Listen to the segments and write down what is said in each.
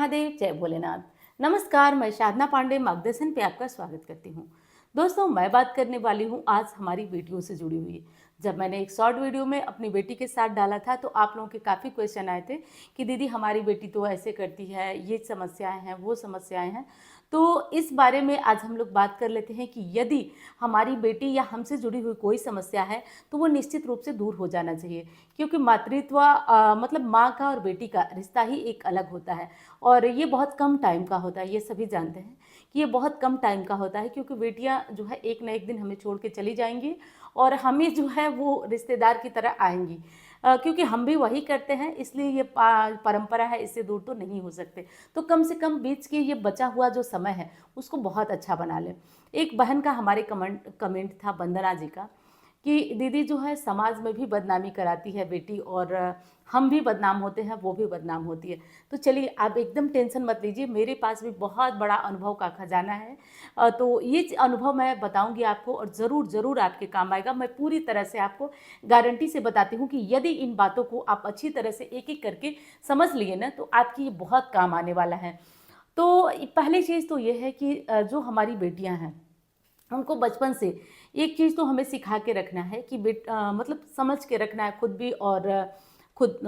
महादेव, जय भोलेनाथ। नमस्कार, मैं साधना पांडे मार्गदर्शन पे आपका स्वागत करती हूँ। दोस्तों, मैं बात करने वाली हूँ आज हमारी बेटियों से जुड़ी हुई। जब मैंने एक शॉर्ट वीडियो में अपनी बेटी के साथ डाला था तो आप लोगों के काफ़ी क्वेश्चन आए थे कि दीदी हमारी बेटी तो ऐसे करती है, ये समस्याएं हैं, वो समस्याएं हैं। तो इस बारे में आज हम लोग बात कर लेते हैं कि यदि हमारी बेटी या हमसे जुड़ी हुई कोई समस्या है तो वो निश्चित रूप से दूर हो जाना चाहिए, क्योंकि मातृत्व मतलब माँ का और बेटी का रिश्ता ही एक अलग होता है और ये बहुत कम टाइम का होता है। ये सभी जानते हैं कि ये बहुत कम टाइम का होता है, क्योंकि बेटियां जो है एक ना एक दिन हमें छोड़ के चली जाएंगी और हमें जो है वो रिश्तेदार की तरह आएंगी, क्योंकि हम भी वही करते हैं, इसलिए ये परंपरा है, इससे दूर तो नहीं हो सकते। तो कम से कम बीच के ये बचा हुआ जो समय है उसको बहुत अच्छा बना लें। एक बहन का हमारे कमेंट था, वंदना जी का, कि दीदी जो है समाज में भी बदनामी कराती है बेटी और हम भी बदनाम होते हैं, वो भी बदनाम होती है। तो चलिए, आप एकदम टेंशन मत लीजिए, मेरे पास भी बहुत बड़ा अनुभव का खजाना है। तो ये अनुभव मैं बताऊंगी आपको और ज़रूर ज़रूर आपके काम आएगा। मैं पूरी तरह से आपको गारंटी से बताती हूँ कि यदि इन बातों को आप अच्छी तरह से एक एक करके समझ लिए ना तो आपकी ये बहुत काम आने वाला है। तो पहली चीज़ तो ये है कि जो हमारी बेटियाँ हैं उनको बचपन से एक चीज़ तो हमें सिखा के रखना है कि मतलब समझ के रखना है खुद भी और खुद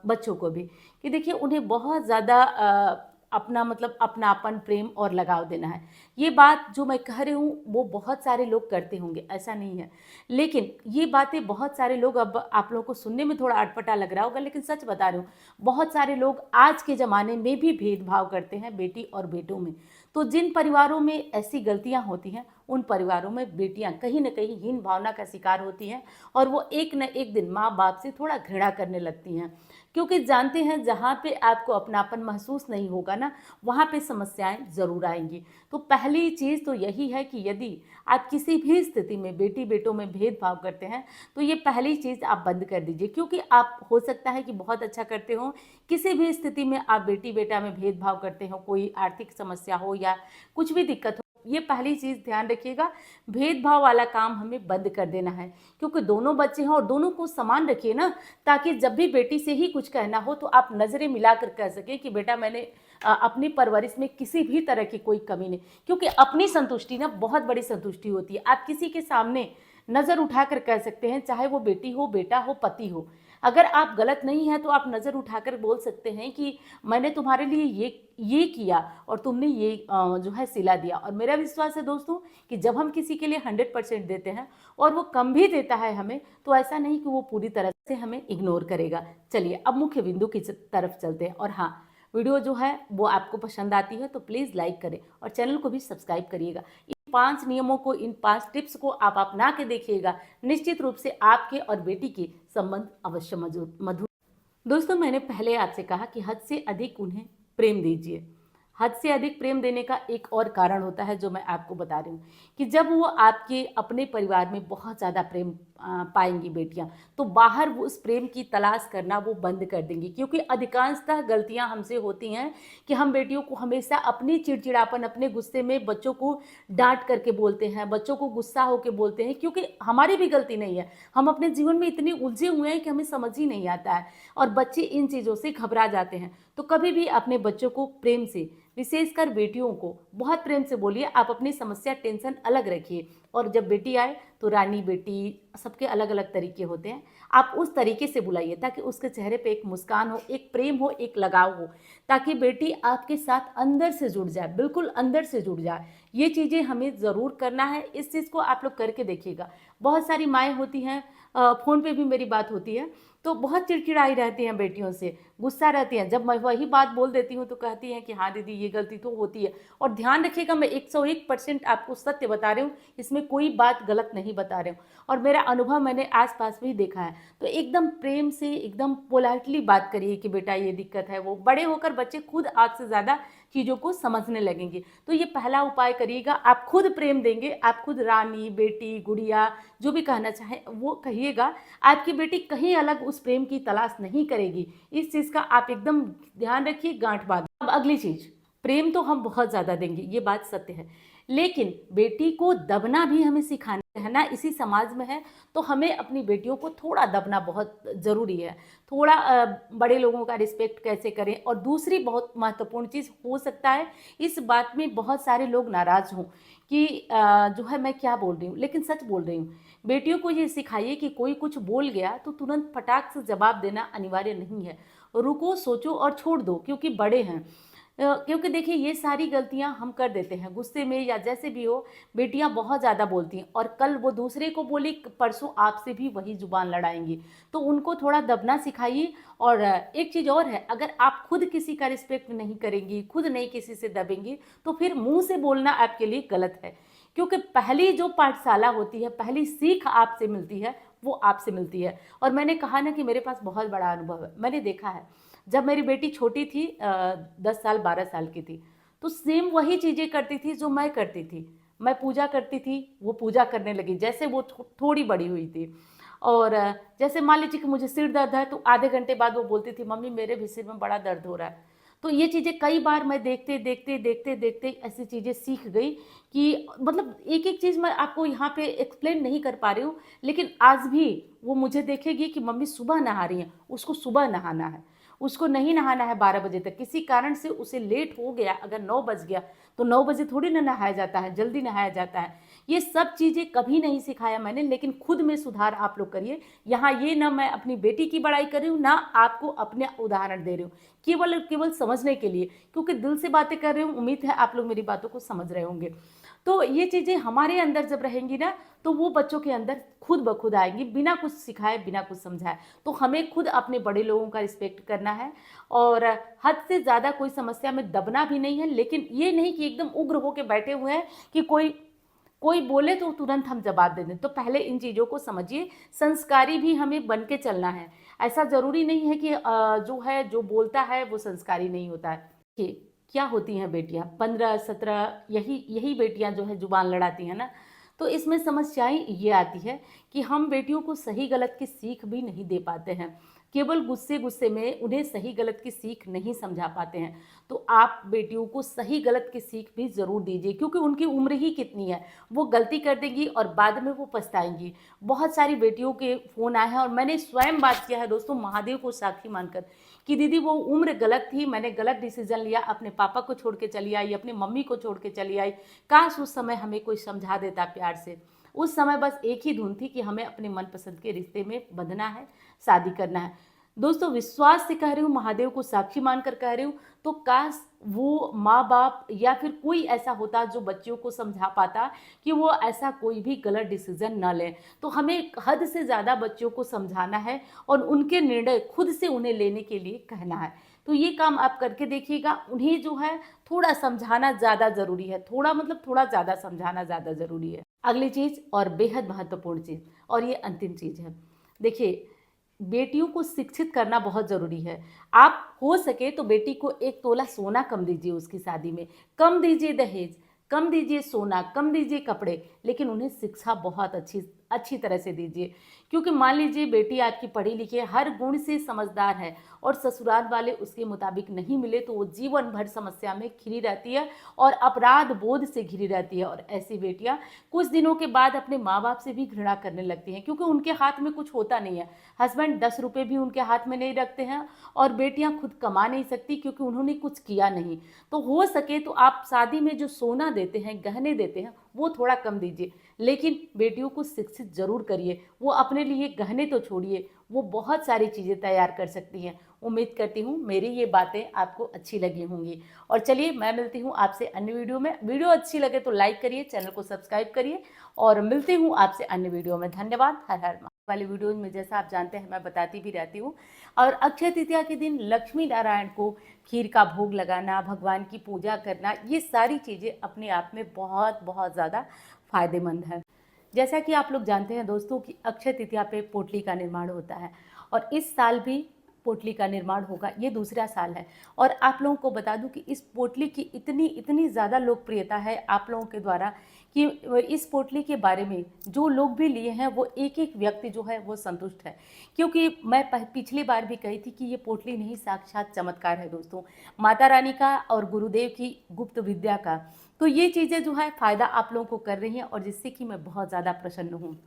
बच्चों को भी, कि देखिए उन्हें बहुत ज़्यादा अपना मतलब अपनापन, प्रेम और लगाव देना है। ये बात जो मैं कह रही हूँ वो बहुत सारे लोग करते होंगे, ऐसा नहीं है, लेकिन ये बातें बहुत सारे लोग, अब आप लोगों को सुनने में थोड़ा अटपटा लग रहा होगा लेकिन सच बता रही हूँ, बहुत सारे लोग आज के ज़माने में भी भेदभाव करते हैं बेटी और बेटों में। तो जिन परिवारों में ऐसी गलतियां होती हैं उन परिवारों में बेटियां कहीं ना कहीं हीन भावना का शिकार होती हैं और वो एक न एक दिन माँ बाप से थोड़ा घृणा करने लगती हैं, क्योंकि जानते हैं जहाँ पे आपको अपनापन महसूस नहीं होगा ना, वहाँ पे समस्याएं ज़रूर आएंगी। तो पहली चीज़ तो यही है कि यदि आप किसी भी स्थिति में बेटी बेटों में भेदभाव करते हैं तो ये पहली चीज़ आप बंद कर दीजिए, क्योंकि आप हो सकता है कि बहुत अच्छा करते हो, किसी भी स्थिति में आप बेटी बेटा में भेदभाव करते हो, कोई आर्थिक समस्या हो या कुछ भी दिक्कत हो, ये पहली चीज़ ध्यान रखिएगा, भेदभाव वाला काम हमें बंद कर देना है। क्योंकि दोनों बच्चे हैं और दोनों को समान रखिए ना, ताकि जब भी बेटी से ही कुछ कहना हो तो आप नज़रें मिलाकर कह सकें कि बेटा मैंने अपनी परवरिश में किसी भी तरह की कोई कमी नहीं, क्योंकि अपनी संतुष्टि ना बहुत बड़ी संतुष्टि होती है। आप किसी के सामने नज़र उठाकर कह सकते हैं, चाहे वो बेटी हो, बेटा हो, पति हो, अगर आप गलत नहीं हैं तो आप नज़र उठाकर बोल सकते हैं कि मैंने तुम्हारे लिए ये किया और तुमने ये जो है सिला दिया। और मेरा विश्वास है दोस्तों कि जब हम किसी के लिए 100% देते हैं और वो कम भी देता है हमें, तो ऐसा नहीं कि वो पूरी तरह से हमें इग्नोर करेगा। चलिए अब मुख्य बिंदु की तरफ चलते हैं। और हाँ, वीडियो जो है वो आपको पसंद आती है तो प्लीज़ लाइक करें और चैनल को भी सब्सक्राइब करिएगा। इन 5 नियमों को, इन 5 टिप्स को आप अपना के देखिएगा, निश्चित रूप से आपके और बेटी के संबंध अवश्य मधुर। दोस्तों, मैंने पहले आपसे कहा कि हद से अधिक उन्हें प्रेम दीजिए। हद से अधिक प्रेम देने का एक और कारण होता है जो मैं आपको बता रही हूँ, कि जब वो आपके अपने परिवार में बहुत ज़्यादा प्रेम पाएंगी बेटियां, तो बाहर वो उस प्रेम की तलाश करना वो बंद कर देंगी। क्योंकि अधिकांशतः गलतियां हमसे होती हैं कि हम बेटियों को हमेशा अपनी चिड़चिड़ापन, अपने गुस्से में बच्चों को डांट करके बोलते हैं, बच्चों को गुस्सा होकर बोलते हैं, क्योंकि हमारी भी गलती नहीं है, हम अपने जीवन में इतने उलझे हुए हैं कि हमें समझ ही नहीं आता है और बच्चे इन चीज़ों से घबरा जाते हैं। तो कभी भी अपने बच्चों को प्रेम से, विशेषकर बेटियों को बहुत प्रेम से बोलिए। आप अपनी समस्या, टेंशन अलग रखिए और जब बेटी आए तो रानी बेटी, सबके अलग अलग तरीके होते हैं, आप उस तरीके से बुलाइए ताकि उसके चेहरे पे एक मुस्कान हो, एक प्रेम हो, एक लगाव हो, ताकि बेटी आपके साथ अंदर से जुड़ जाए, बिल्कुल अंदर से जुड़ जाए। ये चीज़ें हमें ज़रूर करना है, इस चीज़ को आप लोग करके देखिएगा। बहुत सारी माएँ होती हैं, फ़ोन पे भी मेरी बात होती है, तो बहुत चिड़चिड़ाई रहती हैं बेटियों से, गुस्सा रहती हैं। जब मैं वही बात बोल देती हूँ तो कहती हैं कि हाँ दीदी ये गलती तो होती है। और ध्यान रखिएगा, मैं 101% आपको सत्य बता रही हूँ, इसमें कोई बात गलत नहीं बता रही हूँ और मेरा अनुभव मैंने आसपास भी देखा है। तो एकदम प्रेम से, एकदम पोलाइटली बात करिए कि बेटा ये दिक्कत है। वो बड़े होकर बच्चे खुद आपसे ज़्यादा चीज़ों को समझने लगेंगे। तो ये पहला उपाय करिएगा, आप खुद प्रेम देंगे, आप खुद रानी, बेटी, गुड़िया, जो भी कहना चाहें वो कहिएगा। आपकी बेटी कहीं अलग उस प्रेम की तलाश नहीं करेगी, इस चीज़ का आप एकदम ध्यान रखिए, गांठ बांध। अब अगली चीज़, प्रेम तो हम बहुत ज़्यादा देंगे, ये बात सत्य है, लेकिन बेटी को दबना भी हमें सिखाना, रहना इसी समाज में है तो हमें अपनी बेटियों को थोड़ा दबना बहुत ज़रूरी है। थोड़ा बड़े लोगों का रिस्पेक्ट कैसे करें। और दूसरी बहुत महत्वपूर्ण चीज़, हो सकता है इस बात में बहुत सारे लोग नाराज़ हों कि जो है मैं क्या बोल रही हूँ, लेकिन सच बोल रही हूँ। बेटियों को ये सिखाइए कि कोई कुछ बोल गया तो तुरंत फटाक से जवाब देना अनिवार्य नहीं है। रुको, सोचो और छोड़ दो, क्योंकि बड़े हैं। क्योंकि देखिए ये सारी गलतियां हम कर देते हैं गुस्से में या जैसे भी हो। बेटियां बहुत ज़्यादा बोलती हैं और कल वो दूसरे को बोली, परसों आपसे भी वही जुबान लड़ाएंगी। तो उनको थोड़ा दबना सिखाइए। और एक चीज़ और है, अगर आप खुद किसी का रिस्पेक्ट नहीं करेंगी, खुद नहीं किसी से दबेंगी, तो फिर मुंह से बोलना आपके लिए गलत है। क्योंकि पहली जो पाठशाला होती है, पहली सीख आपसे मिलती है, वो आपसे मिलती है। और मैंने कहा ना कि मेरे पास बहुत बड़ा अनुभव है। मैंने देखा है, जब मेरी बेटी छोटी थी, 10 साल 12 साल की थी, तो सेम वही चीज़ें करती थी जो मैं करती थी। मैं पूजा करती थी, वो पूजा करने लगी जैसे वो थोड़ी बड़ी हुई थी। और जैसे मान लीजिए कि मुझे सिर दर्द है, तो आधे घंटे बाद वो बोलती थी, मम्मी मेरे भी सिर में बड़ा दर्द हो रहा है। तो ये चीज़ें कई बार मैं देखते देखते देखते देखते ऐसी चीज़ें सीख गई कि मतलब एक एक चीज़ मैं आपको यहाँ पे एक्सप्लेन नहीं कर पा रही हूँ। लेकिन आज भी वो मुझे देखेगी कि मम्मी सुबह नहा रही हैं, उसको सुबह नहाना है, उसको नहीं नहाना है 12 बजे तक। किसी कारण से उसे लेट हो गया, अगर 9 बज गया, तो 9 बजे थोड़ी ना नहाया जाता है, जल्दी नहाया जाता है। ये सब चीज़ें कभी नहीं सिखाया मैंने, लेकिन खुद में सुधार आप लोग करिए। यहाँ ये ना मैं अपनी बेटी की बड़ाई कर रही हूँ, ना आपको अपने उदाहरण दे रही हूँ, केवल केवल समझने के लिए, क्योंकि दिल से बातें कर रही हूँ। उम्मीद है आप लोग मेरी बातों को समझ रहे होंगे। तो ये चीज़ें हमारे अंदर जब रहेंगी ना, तो वो बच्चों के अंदर खुद ब खुद आएंगी, बिना कुछ सिखाए, बिना कुछ समझाए। तो हमें खुद अपने बड़े लोगों का रिस्पेक्ट करना है। और हद से ज़्यादा कोई समस्या में दबना भी नहीं है, लेकिन ये नहीं कि एकदम उग्र होकर बैठे हुए हैं कि कोई कोई बोले तो तुरंत हम जवाब दे दें। तो पहले इन चीज़ों को समझिए। संस्कारी भी हमें बन के चलना है। ऐसा ज़रूरी नहीं है कि जो है, जो बोलता है वो संस्कारी नहीं होता है। कि क्या होती हैं बेटियां, 15 17, यही यही बेटियां जो है जुबान लड़ाती हैं ना। तो इसमें समस्याएं ये आती है कि हम बेटियों को सही गलत की सीख भी नहीं दे पाते हैं। केवल गुस्से गुस्से में उन्हें सही गलत की सीख नहीं समझा पाते हैं। तो आप बेटियों को सही गलत की सीख भी ज़रूर दीजिए, क्योंकि उनकी उम्र ही कितनी है। वो गलती कर देंगी और बाद में वो पछताएंगी। बहुत सारी बेटियों के फ़ोन आए हैं और मैंने स्वयं बात किया है दोस्तों, महादेव को साक्षी मानकर, कि दीदी वो उम्र गलत थी, मैंने गलत डिसीजन लिया, अपने पापा को छोड़ के चली आई, अपनी मम्मी को छोड़ के चली आई। काश उस समय हमें कोई समझा देता प्यार से। उस समय बस एक ही धुन थी कि हमें अपने मनपसंद के रिश्ते में बंधना है, शादी करना है। दोस्तों विश्वास से कह रही हूँ, महादेव को साक्षी मानकर कह रही हूँ। तो काश वो माँ बाप या फिर कोई ऐसा होता जो बच्चियों को समझा पाता कि वो ऐसा कोई भी गलत डिसीजन न लें। तो हमें हद से ज़्यादा बच्चों को समझाना है और उनके निर्णय खुद से उन्हें लेने के लिए कहना है। तो ये काम आप करके देखिएगा। उन्हें जो है थोड़ा समझाना ज़्यादा ज़रूरी है, थोड़ा मतलब थोड़ा ज़्यादा समझाना ज़्यादा ज़रूरी है। अगली चीज़ और बेहद महत्वपूर्ण चीज़, और ये अंतिम चीज़ है। देखिए, बेटियों को शिक्षित करना बहुत ज़रूरी है। आप हो सके तो बेटी को 1 तोला सोना कम दीजिए, उसकी शादी में कम दीजिए दहेज, कम दीजिए सोना, कम दीजिए कपड़े, लेकिन उन्हें शिक्षा बहुत अच्छी अच्छी तरह से दीजिए। क्योंकि मान लीजिए बेटी आपकी पढ़ी लिखी है, हर गुण से समझदार है, और ससुराल वाले उसके मुताबिक नहीं मिले, तो वो जीवन भर समस्या में घिरी रहती है और अपराध बोध से घिरी रहती है। और ऐसी बेटियां कुछ दिनों के बाद अपने माँ बाप से भी घृणा करने लगती हैं, क्योंकि उनके हाथ में कुछ होता नहीं है। हस्बैंड 10 रुपये भी उनके हाथ में नहीं रखते हैं, और बेटियां खुद कमा नहीं सकती क्योंकि उन्होंने कुछ किया नहीं। तो हो सके तो आप शादी में जो सोना देते हैं, गहने देते हैं, वो थोड़ा कम दीजिए, लेकिन बेटियों को शिक्षित जरूर करिए। वो अपने लिए गहने तो छोड़िए, वो बहुत सारी चीज़ें तैयार कर सकती हैं। उम्मीद करती हूँ मेरी ये बातें आपको अच्छी लगी होंगी। और चलिए, मैं मिलती हूँ आपसे अन्य वीडियो में। वीडियो अच्छी लगे तो लाइक करिए, चैनल को सब्सक्राइब करिए, और मिलती हूँ आपसे अन्य वीडियो में। धन्यवाद। हर हर वाली वीडियोज में जैसा आप जानते हैं मैं बताती भी रहती हूँ। और अक्षय तृतीया के दिन लक्ष्मी नारायण को खीर का भोग लगाना, भगवान की पूजा करना, ये सारी चीज़ें अपने आप में बहुत बहुत ज़्यादा फायदेमंद है। जैसा कि आप लोग जानते हैं दोस्तों कि अक्षय तृतीया पे पोटली का निर्माण होता है, और इस साल भी पोटली का निर्माण होगा, ये दूसरा साल है। और आप लोगों को बता दूं कि इस पोटली की इतनी इतनी ज़्यादा लोकप्रियता है आप लोगों के द्वारा कि इस पोटली के बारे में जो लोग भी लिए हैं वो एक एक व्यक्ति जो है वो संतुष्ट है। क्योंकि मैं पिछली बार भी कही थी कि ये पोटली नहीं साक्षात चमत्कार है दोस्तों, माता रानी का और गुरुदेव की गुप्त विद्या का। तो ये चीज़ें जो है फ़ायदा आप लोगों को कर रही हैं और जिससे कि मैं बहुत ज़्यादा प्रसन्न हूँ।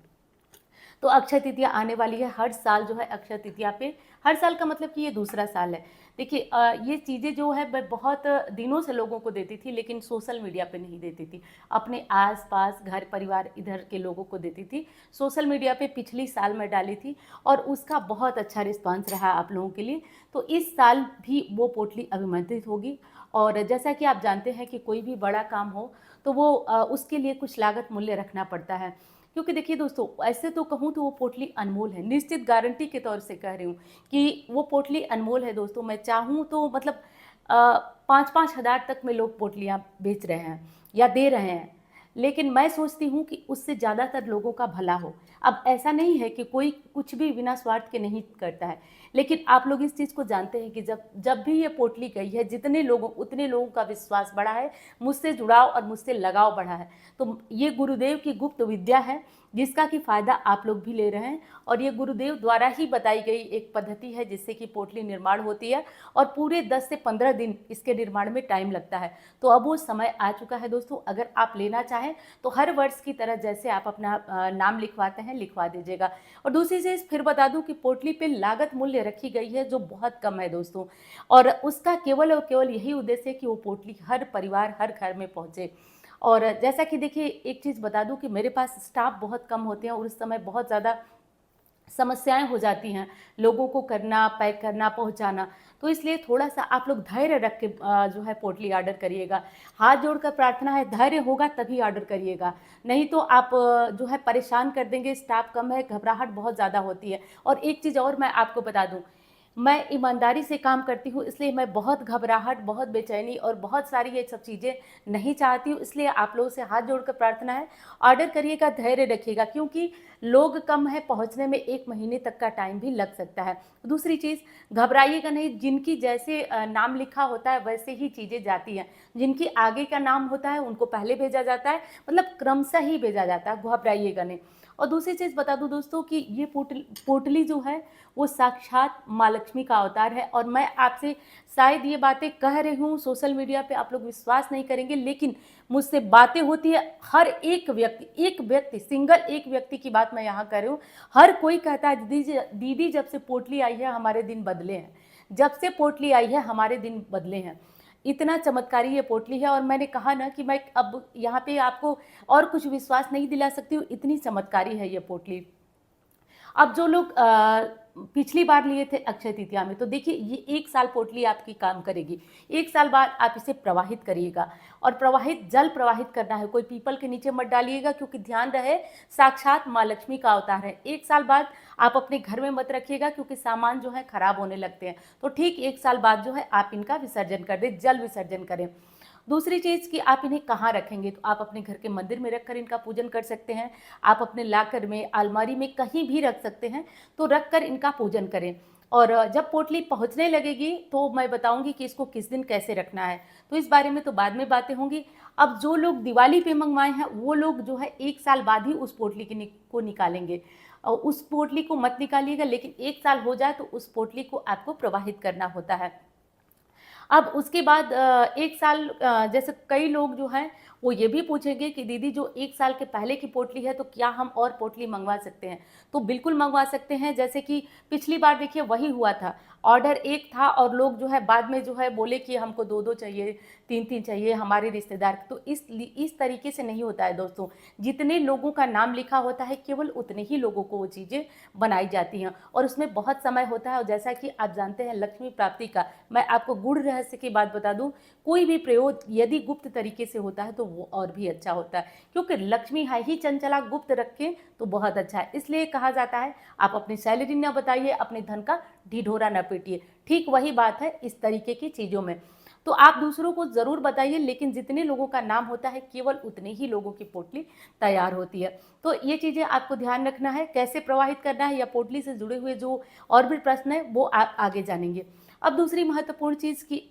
तो अक्षय तृतीया आने वाली है, हर साल जो है अक्षय तृतीया पे, हर साल का मतलब कि ये दूसरा साल है। देखिए ये चीज़ें जो है मैं बहुत दिनों से लोगों को देती थी, लेकिन सोशल मीडिया पे नहीं देती थी, अपने आसपास घर परिवार इधर के लोगों को देती थी। सोशल मीडिया पे पिछली साल मैं डाली थी और उसका बहुत अच्छा रिस्पांस रहा आप लोगों के लिए। तो इस साल भी वो पोटली अभिमंत्रित होगी। और जैसा कि आप जानते हैं कि कोई भी बड़ा काम हो तो वो उसके लिए कुछ लागत मूल्य रखना पड़ता है। क्योंकि देखिए दोस्तों, ऐसे तो कहूँ तो वो पोटली अनमोल है, निश्चित गारंटी के तौर से कह रही हूँ कि वो पोटली अनमोल है दोस्तों। मैं चाहूँ तो मतलब 5-5 हज़ार तक में लोग पोटलियाँ बेच रहे हैं या दे रहे हैं, लेकिन मैं सोचती हूँ कि उससे ज़्यादातर लोगों का भला हो। अब ऐसा नहीं है कि कोई कुछ भी बिना स्वार्थ के नहीं करता है, लेकिन आप लोग इस चीज़ को जानते हैं कि जब जब भी ये पोटली गई है, जितने लोगों उतने लोगों का विश्वास बढ़ा है, मुझसे जुड़ाव और मुझसे लगाव बढ़ा है। तो ये गुरुदेव की गुप्त विद्या है जिसका कि फ़ायदा आप लोग भी ले रहे हैं। और ये गुरुदेव द्वारा ही बताई गई एक पद्धति है जिससे कि पोटली निर्माण होती है और पूरे 10 से 15 दिन इसके निर्माण में टाइम लगता है। तो अब वो समय आ चुका है दोस्तों, अगर आप लेना चाहें तो हर वर्ष की तरह जैसे आप अपना नाम लिखवाते हैं लिखवा दीजिएगा। और दूसरी चीज़ फिर बता दूं कि पोटली पे लागत मूल्य रखी गई है जो बहुत कम है दोस्तों, और उसका केवल और केवल यही उद्देश्य है कि वो पोटली हर परिवार हर घर में पहुँचे। और जैसा कि देखिए एक चीज़ बता दूं कि मेरे पास स्टाफ बहुत कम होते हैं और उस समय बहुत ज़्यादा समस्याएं हो जाती हैं, लोगों को करना, पैक करना, पहुंचाना। तो इसलिए थोड़ा सा आप लोग धैर्य रख के जो है पोटली ऑर्डर करिएगा। हाथ जोड़कर प्रार्थना है, धैर्य होगा तभी ऑर्डर करिएगा, नहीं तो आप जो है परेशान कर देंगे। स्टाफ कम है, घबराहट बहुत ज़्यादा होती है। और एक चीज़ और मैं आपको बता दूं, मैं ईमानदारी से काम करती हूँ, इसलिए मैं बहुत घबराहट, बहुत बेचैनी और बहुत सारी ये सब चीज़ें नहीं चाहती हूँ। इसलिए आप लोगों से हाथ जोड़कर प्रार्थना है, ऑर्डर करिएगा, धैर्य रखिएगा, क्योंकि लोग कम है, पहुँचने में 1 महीने तक का टाइम भी लग सकता है। दूसरी चीज़, घबराइएगा नहीं, जिनकी जैसे नाम लिखा होता है वैसे ही चीज़ें जाती हैं। जिनकी आगे का नाम होता है उनको पहले भेजा जाता है, मतलब क्रमशः ही भेजा जाता है, घबराइएगा नहीं। और दूसरी चीज़ बता दूं दोस्तों कि ये पोटली जो है वो साक्षात माँ लक्ष्मी का अवतार है। और मैं आपसे शायद ये बातें कह रही हूँ सोशल मीडिया पे, आप लोग विश्वास नहीं करेंगे, लेकिन मुझसे बातें होती है, हर एक व्यक्ति सिंगल एक व्यक्ति की बात मैं यहाँ कर रही हूँ, हर कोई कहता है दीदी जब से पोटली आई है हमारे दिन बदले हैं, जब से पोटली आई है हमारे दिन बदले हैं। इतना चमत्कारी ये पोटली है। और मैंने कहा ना कि मैं अब यहाँ पे आपको और कुछ विश्वास नहीं दिला सकती हूँ, इतनी चमत्कारी है ये पोटली। अब जो लोग पिछली बार लिए थे अक्षय तृतीया में, तो देखिए ये 1 साल पोटली आपकी काम करेगी। 1 साल बाद आप इसे प्रवाहित करिएगा, और प्रवाहित जल प्रवाहित करना है, कोई पीपल के नीचे मत डालिएगा, क्योंकि ध्यान रहे साक्षात माँ लक्ष्मी का अवतार है। 1 साल बाद आप अपने घर में मत रखिएगा, क्योंकि सामान जो है खराब होने लगते हैं। तो ठीक 1 साल बाद जो है आप इनका विसर्जन कर दें, जल विसर्जन करें। दूसरी चीज़ कि आप इन्हें कहाँ रखेंगे, तो आप अपने घर के मंदिर में रखकर इनका पूजन कर सकते हैं, आप अपने लाकर में, अलमारी में, कहीं भी रख सकते हैं। तो रख कर इनका पूजन करें। और जब पोटली पहुंचने लगेगी तो मैं बताऊंगी कि इसको किस दिन कैसे रखना है, तो इस बारे में तो बाद में बातें होंगी। अब जो लोग दिवाली पे मंगवाए हैं वो लोग जो है 1 साल बाद ही उस पोटली को निकालेंगे, और उस पोटली को मत निकालिएगा, लेकिन 1 साल हो जाए तो उस पोटली को आपको प्रवाहित करना होता है। अब उसके बाद 1 साल जैसे कई लोग जो हैं वो ये भी पूछेंगे कि दीदी जो 1 साल के पहले की पोटली है तो क्या हम और पोटली मंगवा सकते हैं? तो बिल्कुल मंगवा सकते हैं। जैसे कि पिछली बार देखिए वही हुआ था, ऑर्डर एक था और लोग जो है बाद में जो है बोले कि हमको 2-2 चाहिए, 3-3 चाहिए हमारे रिश्तेदार। तो इस तरीके से नहीं होता है दोस्तों। जितने लोगों का नाम लिखा होता है केवल उतने ही लोगों को वो चीज़ें बनाई जाती हैं, और उसमें बहुत समय होता है। और जैसा कि आप जानते हैं लक्ष्मी प्राप्ति का मैं आपको गूढ़ रहस्य की बात बता दूं, कोई भी प्रयोग यदि गुप्त तरीके से होता है तो वो और भी अच्छा होता है, क्योंकि लक्ष्मी है ही चंचला, गुप्त रखें तो बहुत अच्छा है। इसलिए कहा जाता है आप अपनी सैलरी ना बताइए, अपने धन का ढिढोरा न पीटिए। ठीक वही बात है इस तरीके की चीज़ों में। तो आप दूसरों को ज़रूर बताइए, लेकिन जितने लोगों का नाम होता है केवल उतने ही लोगों की पोटली तैयार होती है। तो ये चीज़ें आपको ध्यान रखना है, कैसे प्रवाहित करना है या पोटली से जुड़े हुए जो और भी प्रश्न है वो आप आगे जानेंगे। अब दूसरी महत्वपूर्ण चीज़ कि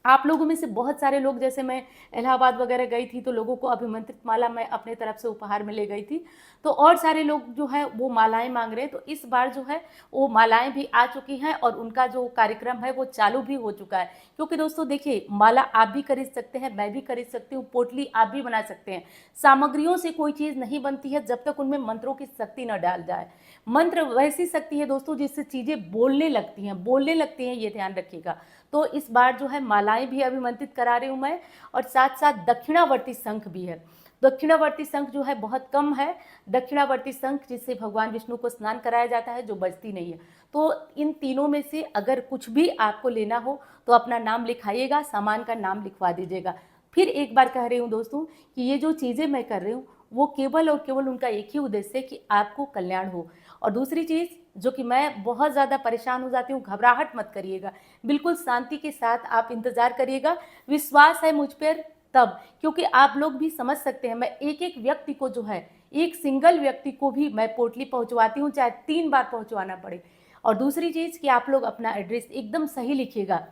आप लोगों में से बहुत सारे लोग, जैसे मैं इलाहाबाद वगैरह गई थी तो लोगों को अभिमंत्रित माला मैं अपने तरफ से उपहार में ले गई थी, तो और सारे लोग जो है वो मालाएं मांग रहे हैं। तो इस बार जो है वो मालाएं भी आ चुकी हैं और उनका जो कार्यक्रम है वो चालू भी हो चुका है। क्योंकि दोस्तों देखिए, माला आप भी खरीद सकते हैं, मैं भी खरीद सकती हूँ, पोटली आप भी बना सकते हैं। सामग्रियों से कोई चीज़ नहीं बनती है जब तक उनमें मंत्रों की शक्ति न डाल जाए। मंत्र वैसी शक्ति है दोस्तों जिससे चीज़ें बोलने लगती हैं, ये ध्यान रखिएगा। तो इस बार जो है मालाएं भी अभिमंत्रित करा रही हूँ मैं, और साथ साथ दक्षिणावर्ती शंख भी है। दक्षिणावर्ती शंख जो है बहुत कम है, दक्षिणावर्ती शंख जिससे भगवान विष्णु को स्नान कराया जाता है, जो बजती नहीं है। तो इन तीनों में से अगर कुछ भी आपको लेना हो तो अपना नाम लिखाइएगा, सामान का नाम लिखवा दीजिएगा। फिर एक बार कह रही हूँ दोस्तों कि ये जो चीज़ें मैं कर रही हूँ वो केवल और केवल उनका एक ही उद्देश्य है कि आपको कल्याण हो। और दूसरी चीज़ जो कि मैं बहुत ज़्यादा परेशान हो जाती हूँ, घबराहट मत करिएगा, बिल्कुल शांति के साथ आप इंतज़ार करिएगा। विश्वास है मुझ पर तब, क्योंकि आप लोग भी समझ सकते हैं, मैं एक एक व्यक्ति को जो है, एक सिंगल व्यक्ति को भी मैं पोटली पहुँचवाती हूँ, चाहे 3 बार पहुँचवाना पड़े। और दूसरी चीज़ कि आप लोग अपना एड्रेस एकदम सही लिखिएगा,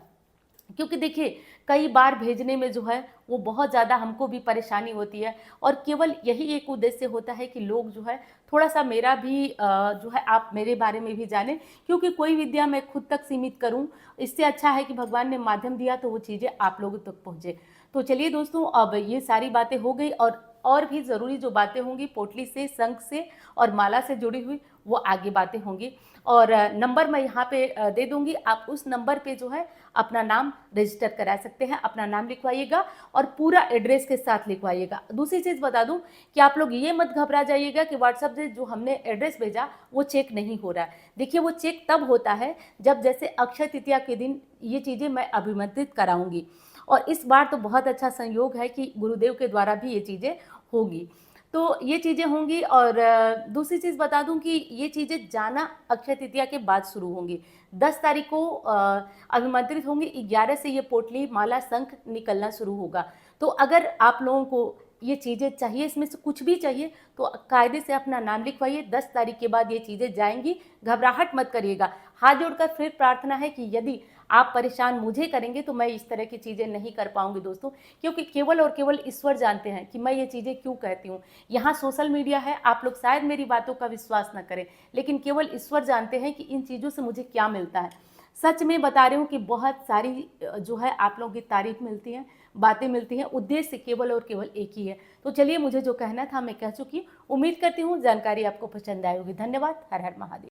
क्योंकि देखिए कई बार भेजने में जो है वो बहुत ज़्यादा हमको भी परेशानी होती है, और केवल यही एक उद्देश्य होता है कि लोग जो है थोड़ा सा मेरा भी जो है आप मेरे बारे में भी जानें, क्योंकि कोई विद्या मैं खुद तक सीमित करूं, इससे अच्छा है कि भगवान ने माध्यम दिया तो वो चीज़ें आप लोगों तक पहुँचे। तो चलिए दोस्तों, अब ये सारी बातें हो गई, और भी ज़रूरी जो बातें होंगी पोटली से, शंख से और माला से जुड़ी हुई, वो आगे बातें होंगी। और नंबर मैं यहाँ पे दे दूँगी, आप उस नंबर पे जो है अपना नाम रजिस्टर करा सकते हैं। अपना नाम लिखवाइएगा और पूरा एड्रेस के साथ लिखवाइएगा। दूसरी चीज़ बता दूँ कि आप लोग ये मत घबरा जाइएगा कि व्हाट्सएप से जो हमने एड्रेस भेजा वो चेक नहीं हो रहा है। देखिए वो चेक तब होता है जब जैसे अक्षय तृतीया के दिन ये चीज़ें मैं अभिमंत्रित कराऊँगी, और इस बार तो बहुत अच्छा संयोग है कि गुरुदेव के द्वारा भी ये चीज़ें होगी। तो ये चीज़ें होंगी, और दूसरी चीज़ बता दूं कि ये चीज़ें जाना अक्षय तृतीया के बाद शुरू होंगी। 10 तारीख को अभिमंत्रित होंगी, 11 से ये पोटली, माला, शंख निकलना शुरू होगा। तो अगर आप लोगों को ये चीज़ें चाहिए, इसमें से कुछ भी चाहिए, तो कायदे से अपना नाम लिखवाइए। 10 तारीख के बाद ये चीज़ें जाएंगी, घबराहट मत करिएगा। हाथ जोड़कर फिर प्रार्थना है कि यदि आप परेशान मुझे करेंगे तो मैं इस तरह की चीज़ें नहीं कर पाऊंगी दोस्तों, क्योंकि केवल और केवल ईश्वर जानते हैं कि मैं ये चीज़ें क्यों कहती हूँ। यहाँ सोशल मीडिया है, आप लोग शायद मेरी बातों का विश्वास न करें, लेकिन केवल ईश्वर जानते हैं कि इन चीज़ों से मुझे क्या मिलता है। सच में बता रही हूँ कि बहुत सारी जो है आप लोगों की तारीफ मिलती है, बातें मिलती हैं, उद्देश्य केवल और केवल एक ही है। तो चलिए, मुझे जो कहना था मैं कह चुकी हूँ। उम्मीद करती हूँ जानकारी आपको पसंद आई होगी। धन्यवाद। हर हर महादेव।